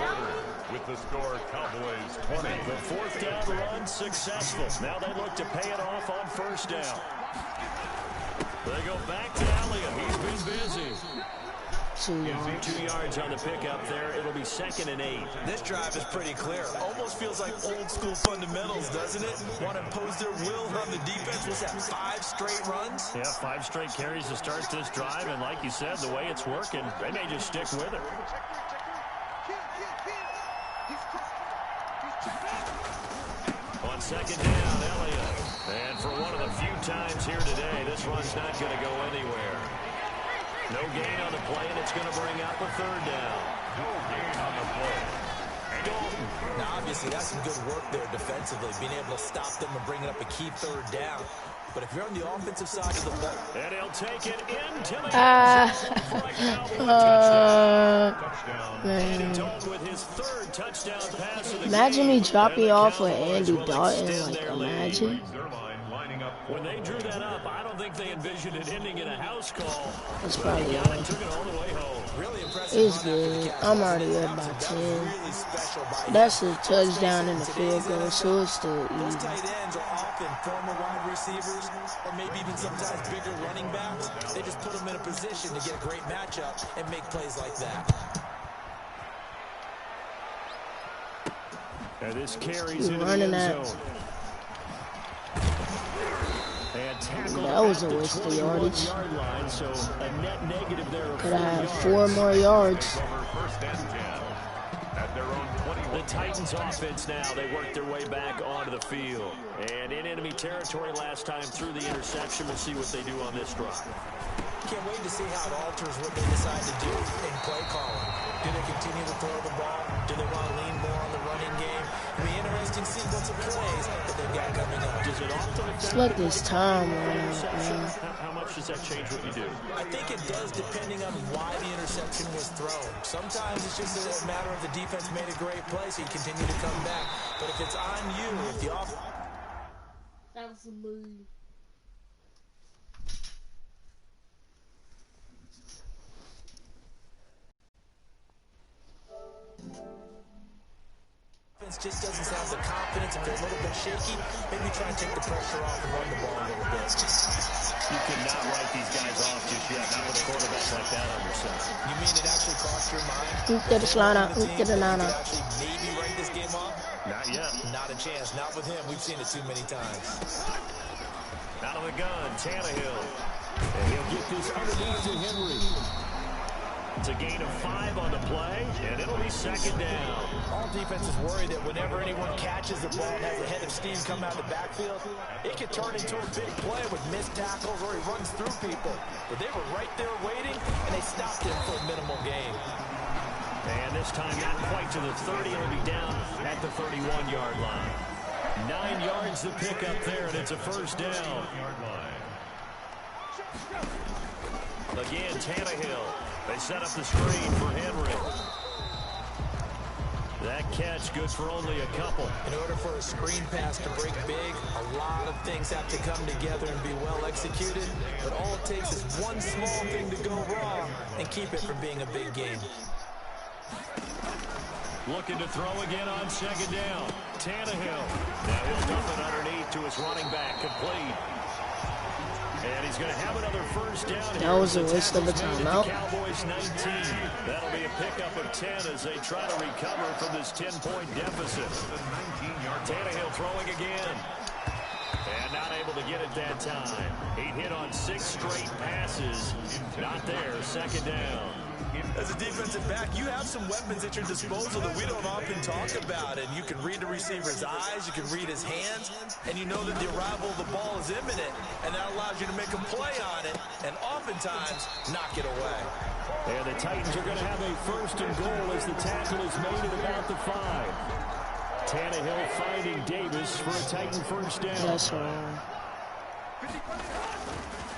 with the score, Cowboys 20. The 4th down run successful. Now they look to pay it off on 1st down. They go back to Elliott. He's been busy. 2 yards. 2 yards on the pickup there. It'll be 2nd and 8. This drive is pretty clear. Almost feels like old school fundamentals, doesn't it? Want to impose their will on the defense. Was that 5 straight runs? Yeah, 5 straight carries to start this drive. And like you said, the way it's working, they may just stick with it. On 2nd down, Elliott. And for one of the few times here today, this run's not going to go anywhere. No gain on the play, and it's going to bring up a 3rd down. No gain on the play. Dalton. Now, obviously, that's some good work there defensively, being able to stop them and bringing up a key 3rd down. But if you're on the offensive side of the ball, and he'll take it into the with his 3rd touchdown pass of the Imagine game. me dropping off with Andy Will Dalton. extend Like, their lead. imagine. When they drew that up, I don't think they envisioned it ending in a house call. That's probably They all. took it all the way home. really impressive. It's run after the good. catch. I'm already up by 10. Really special by him. That's a touchdown and a field goal, so it's still Those easy. tight ends are often former wide receivers or maybe even sometimes bigger running backs. They just put them in a position to get a great matchup and make plays like that. And this carries He's into the running end that. zone. And tackled That was a at the waste of 21 yardage. yard line, so a net negative there of Could 4 have had yards. 4 more yards. Over 1st and 10 at their own 21. The Titans offense now, they work their way back onto the field. And in enemy territory last time through the interception. We'll see what they do on this drive. Can't wait to see how it alters what they decide to do in play calling. Do they continue to throw the ball? Do they want to lean more on the running game? It'll be an interesting sequence of plays that they've got coming up. Does it often affect Just let this time run out, interception? man. How much does that change what you do? I think it does depending on why the interception was thrown. Sometimes it's just a matter of the defense made a great play, so you continue to come back. But if it's on you, if the offense... That was a move. just doesn't have the confidence, if they're a little bit shaky, maybe try and take the pressure off and run the ball a little bit. You cannot write these guys off just yet, not with a quarterback like that on your side. You mean it actually crossed your mind? Get the slana, get the You nana. could actually maybe write this game off? Not yet. Not a chance. Not with him. We've seen it too many times. Out of the gun, Tannehill. And he'll get this underneath to Henry. It's a gain of 5 on the play, and it'll be second down. All defenses worry that whenever anyone catches the ball and has a head of steam come out of the backfield, it can turn into a big play with missed tackles or he runs through people. But they were right there waiting, and they stopped him for a minimal gain. And this time not quite to the 30. It'll be down at the 31-yard line. 9 yards to pick up there, and it's a first down. Again, Tannehill. They set up the screen for Henry. That catch good for only a couple. In order for a screen pass to break big, a lot of things have to come together and be well executed. But all it takes is one small thing to go wrong and keep it from being a big game. Looking to throw again on second down. Tannehill. Now he'll dump it underneath to his running back. Complete. And he's going to have another first down. That was a waste of a timeout. Cowboys 19. That'll be a pickup of 10 as they try to recover from this 10-point deficit. Tannehill throwing again. And not able to get it that time. He hit on 6 straight passes. Not there. Second down. As a defensive back, you have some weapons at your disposal that we don't often talk about. And you can read the receiver's eyes, you can read his hands, and you know that the arrival of the ball is imminent. And that allows you to make a play on it, and oftentimes knock it away. And the Titans are going to have a first and goal as the tackle is made at about the 5. Tannehill finding Davis for a Titan first down. That's wrong.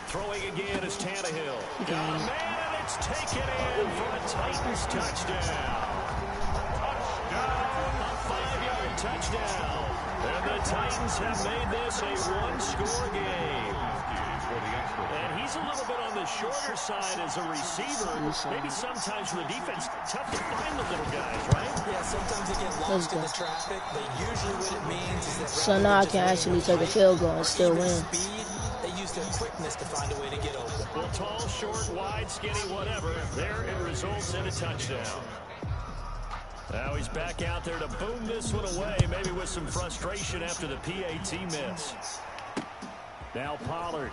Throwing again is Tannehill. Got a man, and it's taken in for a Titans touchdown. A 5-yard touchdown. And the Titans have made this a one-score game. And he's a little bit on the shorter side as a receiver. Maybe sometimes for the defense, tough to find the little guys, right? Yeah, sometimes they get lost in the traffic, but usually what it means is that So now I can actually take a field goal and still win. Speed, they use their quickness to find a way to get open. Well, tall, short, wide, skinny, whatever. There it results in a touchdown. Now he's back out there to boom this one away, maybe with some frustration after the PAT miss. Now Pollard.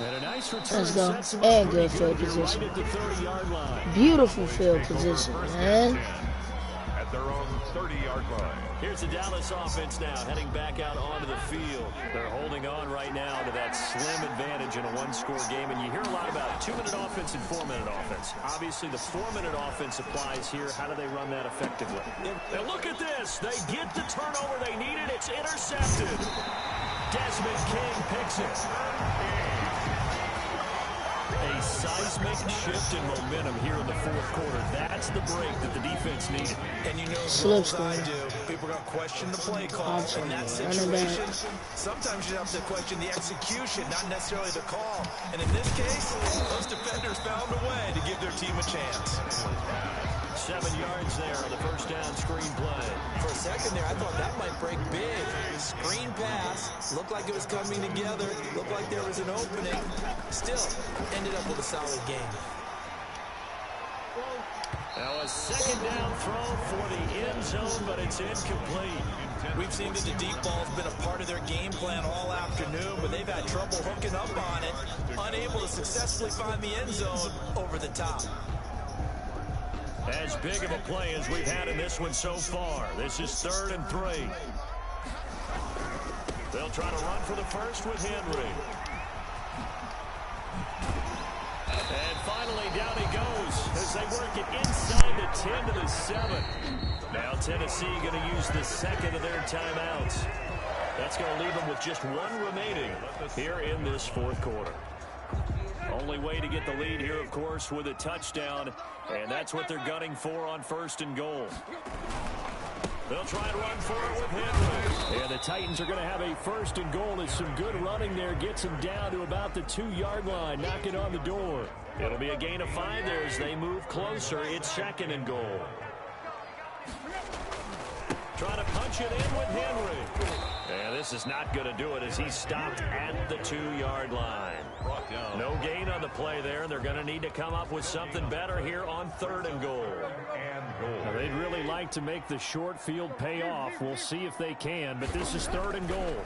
And a nice return. Let's go. And good field position. Right at the 30-yard line. Beautiful field position, man. At their own 30-yard line. Here's the Dallas offense now, heading back out onto the field. They're holding on right now to that slim advantage in a one-score game, and you hear a lot about 2-minute offense and 4-minute offense. Obviously, the 4-minute offense applies here. How do they run that effectively? And look at this. They get the turnover they needed. It's intercepted. Desmond King picks it. A seismic shift in momentum here in the fourth quarter. That's the break that the defense needed. And you know as Slip well as I screen. do, people are going to question the play call. In that Running back. situation, sometimes you have to question the execution, not necessarily the call. And in this case, those defenders found a way to give their team a chance. 7 yards there on the first down screen play. For a second there, I thought that might break big. Screen pass, looked like it was coming together, looked like there was an opening. Still, ended up with a solid game. Now a second down throw for the end zone, but it's incomplete. We've seen that the deep ball's been a part of their game plan all afternoon, but they've had trouble hooking up on it, unable to successfully find the end zone over the top. As big of a play as we've had in this one so far. This is 3rd and 3. They'll try to run for the first with Henry. And finally, down he goes as they work it inside the 10 to the 7. Now Tennessee going to use the second of their timeouts. That's going to leave them with just one remaining here in this fourth quarter. Only way to get the lead here, of course, with a touchdown, and that's what they're gunning for on 1st and goal. They'll try and run for it with Henry. And the Titans are going to have a 1st and goal as some good running there gets them down to about the 2-yard line, knocking on the door. It'll be a gain of 5 there as they move closer. It's 2nd and goal. Trying to punch it in with Henry. And this is not going to do it as he's stopped at the 2-yard line. No gain on the play there. They're going to need to come up with something better here on 3rd and goal. Now, they'd really like to make the short field pay off. We'll see if they can, but this is 3rd and goal.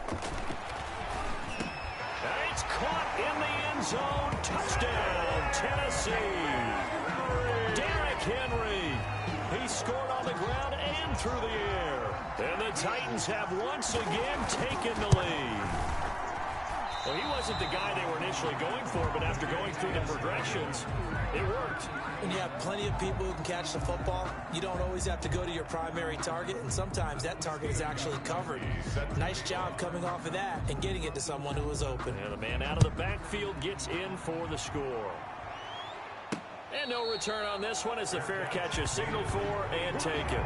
It's caught in the end zone. Touchdown, Tennessee. Derrick Henry. He scored on the ground and through the air. And the Titans have once again taken the lead. Well, he wasn't the guy they were initially going for, but after going through the progressions, it worked. When you have plenty of people who can catch the football, you don't always have to go to your primary target, and sometimes that target is actually covered. Nice job coming off of that and getting it to someone who was open. And the man out of the backfield gets in for the score. And no return on this one as the fair catch is signaled for and taken.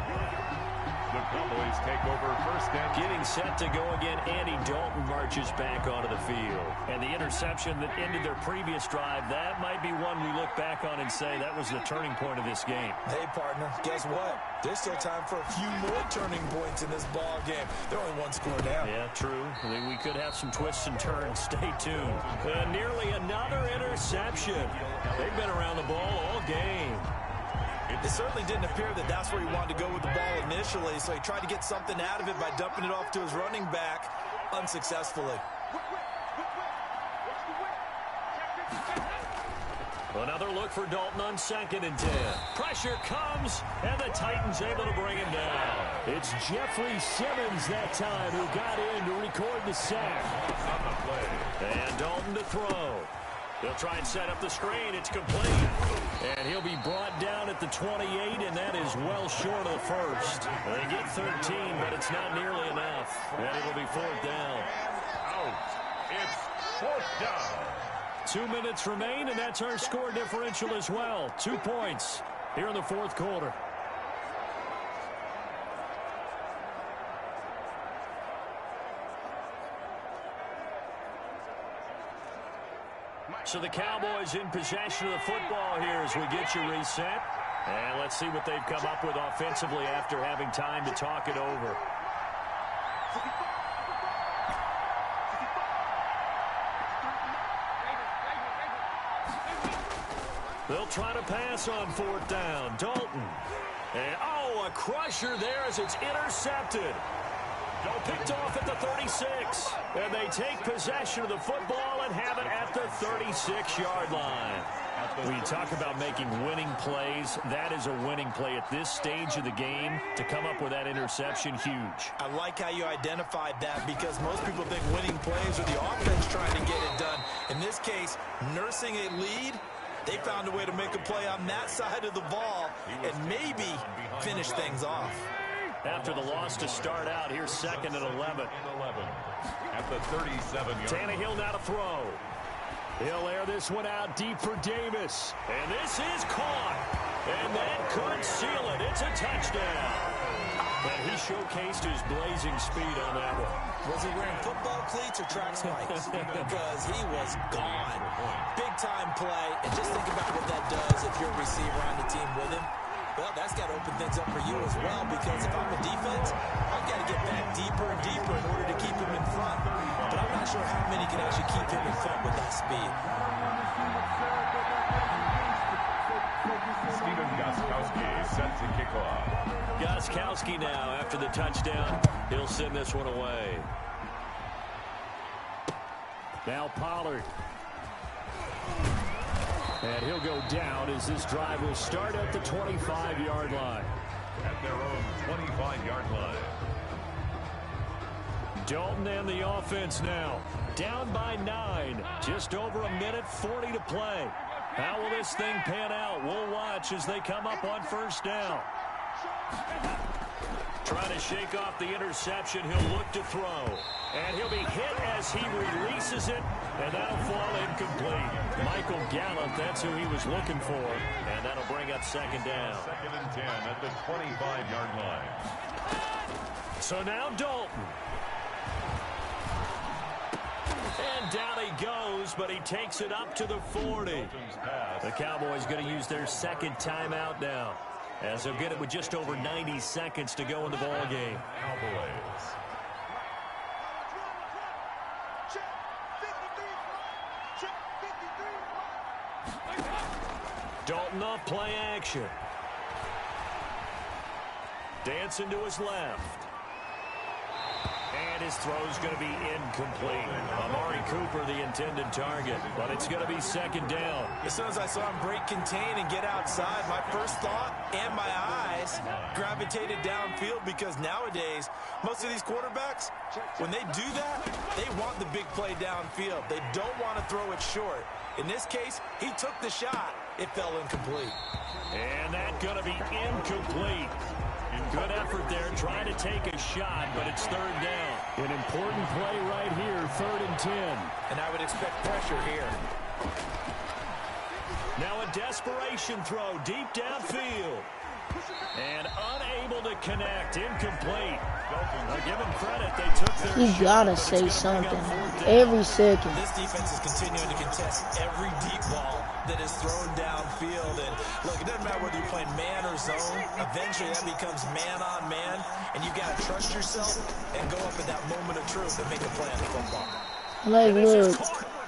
The Cowboys take over 1st and Getting set to go again, Andy Dalton marches back onto the field. And the interception that ended their previous drive, that might be one we look back on and say that was the turning point of this game. Hey, partner, guess what? There's still time for a few more turning points in this ball game. They're only 1 score down. Yeah, true. We could have some twists and turns. Stay tuned. And nearly another interception. They've been around the ball all game. It certainly didn't appear that that's where he wanted to go with the ball initially, so he tried to get something out of it by dumping it off to his running back unsuccessfully. Another look for Dalton on 2nd and 10. Pressure comes, and the Titans able to bring him down. It's Jeffrey Simmons that time who got in to record the sack. on the play. And Dalton to throw. They'll try and set up the screen. It's complete. And he'll be brought down at the 28, and that is well short of the first. They get 13, but it's not nearly enough. And it'll be 4th down. Out. down. 2 minutes remain, and that's our score differential as well. 2 points here in the fourth quarter. So the Cowboys in possession of the football here as we get you reset. And let's see what they've come up with offensively after having time to talk it over. They'll try to pass on fourth down. Dalton. And, oh, a crusher there as it's intercepted. Picked off at the 36. And they take possession of the football and have it at the 36-yard line. When you talk about making winning plays, that is a winning play at this stage of the game. To come up with that interception, huge. I like how you identified that because most people think winning plays are the offense trying to get it done. In this case, nursing a lead, they found a way to make a play on that side of the ball and maybe finish things off. After the loss to start out, here's 2nd and 11. At the 37-yard. Tannehill now to throw. He'll air this one out deep for Davis. And this is caught. And that could seal it. It's a touchdown. And he showcased his blazing speed on that one. Was he wearing football cleats or track spikes? Because he was gone. Big-time play. And just think about what that does if you're a receiver on the team with him. Well, that's got to open things up for you as well, because if I'm a defense, I've got to get back deeper and deeper in order to keep him in front. But I'm not sure how many can actually keep him in front with that speed. Stephen Gostkowski set to kick off. Gostkowski now, after the touchdown, he'll send this one away. Now Pollard. And he'll go down as this drive will start at the 25-yard line. At their own 25-yard line. Dalton and the offense now. Down by 9. Just over a minute 40 to play. How will this thing pan out? We'll watch as they come up on first down. Trying to shake off the interception. He'll look to throw. And he'll be hit as he releases it. And that'll fall incomplete. Michael Gallup, that's who he was looking for. And that'll bring up 2nd down. 2nd and 10 at the 25-yard line. So now Dalton. And down he goes, but he takes it up to the 40. The Cowboys going to use their 2nd timeout now, as they'll get it with just over 90 seconds to go in the ball game. Cowboys. Dalton off play action. Dancing to his left. And his throw's going to be incomplete. Amari Cooper, the intended target. But it's going to be 2nd down. As soon as I saw him break contain and get outside, my first thought and my eyes gravitated downfield, because nowadays, most of these quarterbacks, when they do that, they want the big play downfield. They don't want to throw it short. In this case, he took the shot. It fell incomplete. And that's going to be incomplete. Good effort there, trying to take a shot, but it's 3rd down. An important play right here, 3rd and 10. And I would expect pressure here. Now a desperation throw deep downfield. And unable to connect, incomplete. Give them credit, they took their You gotta say something every second. This defense is continuing to contest every deep ball that is thrown downfield. And look, it doesn't matter whether you're playing man or zone. Eventually that becomes man on man, and you gotta trust yourself and go up at that moment of truth and make a play on the football. Like, look,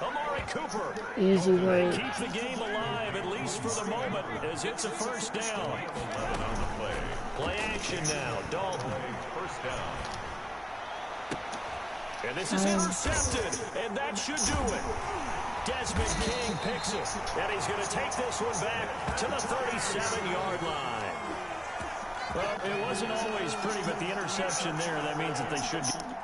Amari Cooper. easy work. Keep the game alive, at least for the moment, as it's a 1st down. Play action now, Dalton. 1st down. And this is intercepted, and that should do it. Desmond King picks it, and he's going to take this one back to the 37-yard line. Well, it wasn't always pretty, but the interception there, that means that they should be.